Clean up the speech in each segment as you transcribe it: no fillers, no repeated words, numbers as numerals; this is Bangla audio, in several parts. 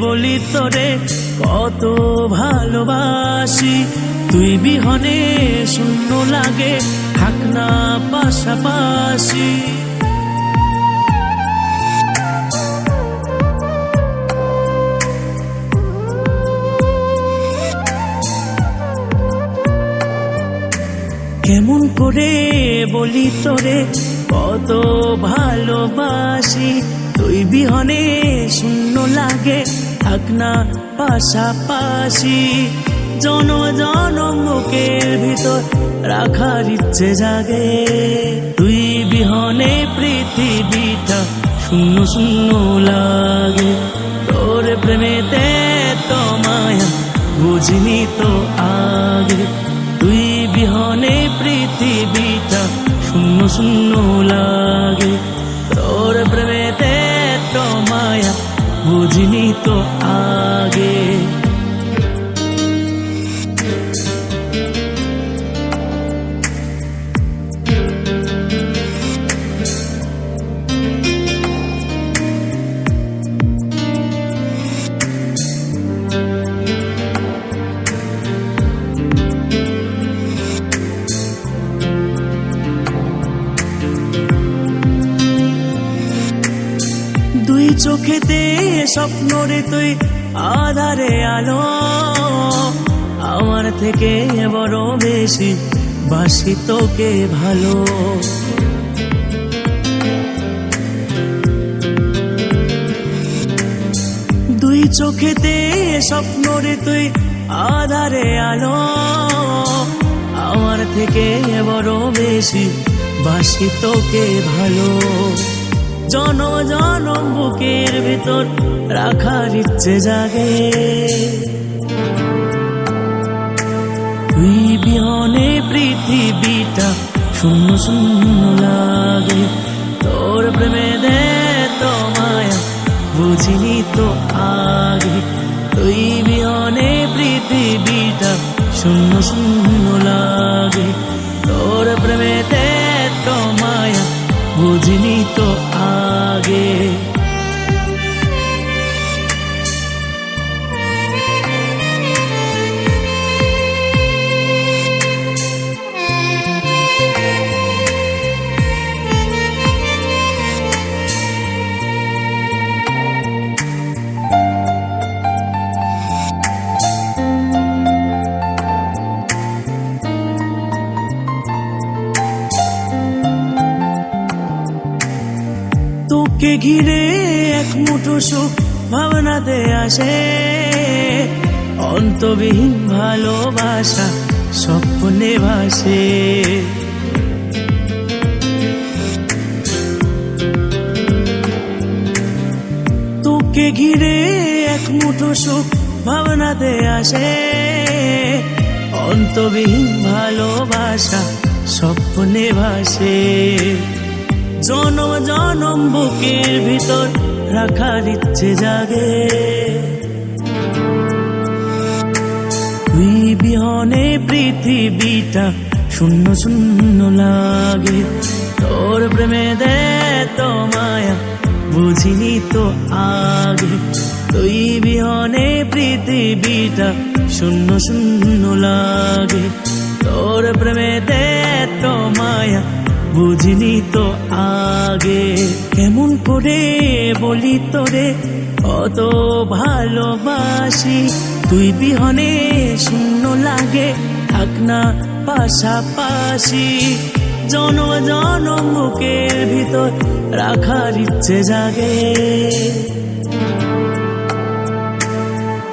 বলি তোরে কত ভালোবাসি, তুই বিহনে শূন্য লাগে, থাক না পাশাপাশি। কেমন করে বলি তোরে কত ভালোবাসি, তুই বিহনে শূন্য লাগে, থাক না পাশাপাশি। জনম জনম বুকের ভিতর রাখার ইচ্ছে জাগে, তুই বিহনে পৃথিবীটা শূন্য শূন্য লাগে। তোর প্রেমেতে তো মায়া বুঝিনি তো আগে, তুই বিহনে পৃথিবীটা শূন্য শূন্য লাগে। তোর প্রেমেতে তো মায়া বুঝিনি তো আগে। দুই চোখেতে স্বপ্ন রে তুই আধারে আলো, আমার থেকে বড় বেশি বাসি তোকে ভালো। দুই চোখেতে স্বপ্ন রে তুই আধারে আলো, আমার থেকে বড় বেশি বাসি তোকে ভালো। জনম জনম বুকের ভিতর রাখার ইচ্ছে জাগে, তুই বিহনে পৃথিবীটা শূন্য শূন্য লাগে। তোর প্রেমে দে তো মায়া বুঝিনি তো আগে, তুই বিহনে পৃথিবীটা শূন্য শূন্য লাগে। তোর প্রেমে দে তো মায়া বুঝিনি তো আগে। তোকে ঘিরে এক মুঠো সুখ ভাবনাতে আসে, অন্তবিহীন ভালোবাসা স্বপ্নে ভাসে। তোকে ঘিরে এক মুঠো সুখ ভাবনাতে আসে, অন্তবিহীন ভালোবাসা স্বপ্নে ভাসে। জনম জনম বুকের ভিতর রাখার ইচ্ছে জাগে, তুই বিহনে পৃথিবীটা শূন্য শূন্য লাগে। তোর প্রেমে দে তো মায়া বুঝিনি তো আগে, তুই বিহনে পৃথিবীটা শূন্য শূন্য লাগে। তোর প্রেমে দে তো মায়া বুঝিনি তো আগে। কেমন করে বলি তোরে কত ভালোবাসি, তুই বিহনে শূন্য লাগে, থাক না পাশাপাশি। জনম জনম বুকের ভিতর রাখার ইচ্ছে জাগে,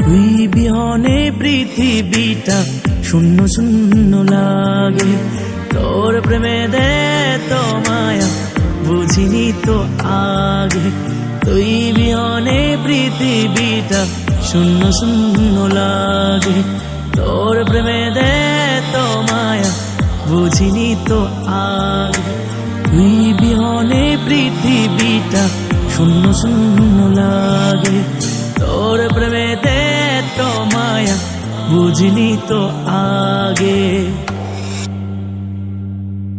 তুই বিহনে পৃথিবীটা শূন্য শূন্য লাগে। তোর প্রেমে দে তো মায়া বুঝিনি তো আগে, তুই বিহনে পৃথিবীটা শূন্য শূন্য লাগে। তোর প্রেমে দে তো মায়া বুঝিনি তো আগে, তুই বিহনে পৃথিবীটা শূন্য শূন্য লাগে। তোর প্রেমে দে তো মায়া বুঝিনি তো আগে।